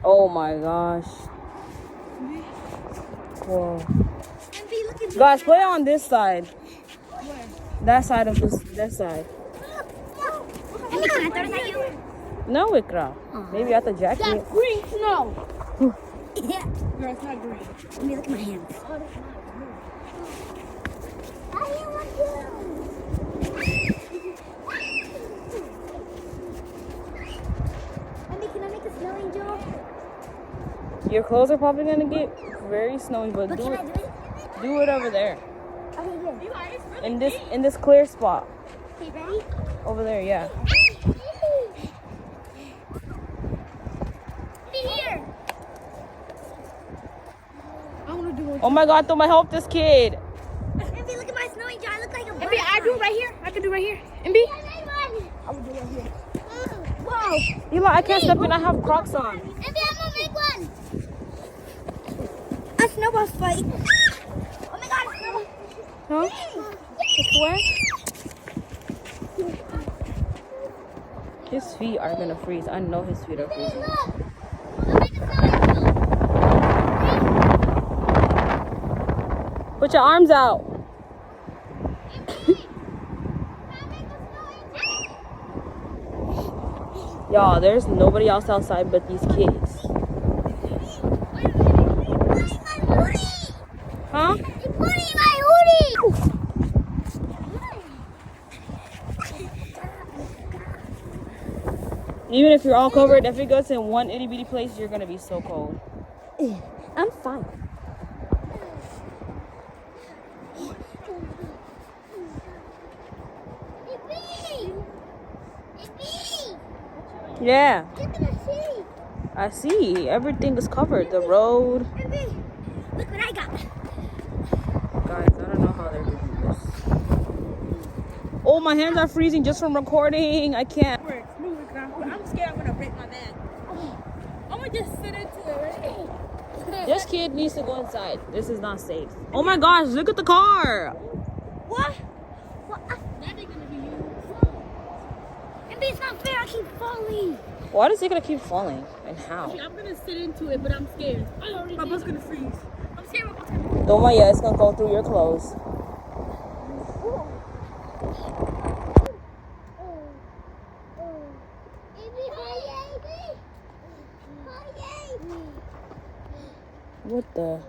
Oh my gosh. Whoa. Guys, play on this side. That side of that side. No, Ikra. Maybe at the jacket. That's green snow. Yeah. No, it's not green. Let me look at my hands. Can I make a snow angel? Your clothes are probably gonna get very snowy, but do it over there. Okay, good. In this clear spot. Okay, ready? Over there, yeah. Here. I want to do it. Oh my God, Toma, help this kid. Envy, look at my snow angel. I look like a Envy, I do it right here. I can do it right here. Envy? I will do it right here. Whoa. Eli, I can't step in. I have Crocs on. Envy, I'm gonna make one. A snowball fight. Oh my God, a snowball. Huh? It's wet? His feet are gonna freeze. I know his feet are freezing. Look. I'll make a snow angel. Put your arms out. Y'all, there's nobody else outside but these kids. Huh? It's putting my hoodie. Even if you're all covered, if it goes in one itty bitty place, you're gonna be so cold. I'm fine. Yeah, Look at the sea. I see. Everything is covered. The road. Look what I got. Guys, I don't know how they're doing this. Oh, my hands are freezing just from recording. I can't. Move it, I'm scared I'm going to break my bag. I'm going to just sit into it, right? This kid needs to go inside. This is not safe. Oh my gosh, look at the car. What? That ain't going to be you. Envy, it's not fair. I keep falling. Why is it gonna keep falling? And how? I'm going to sit into it, but I'm scared. My butt's going to freeze. I'm scared my butt's going to freeze. Don't worry, yeah, it's gonna go through your clothes. What the?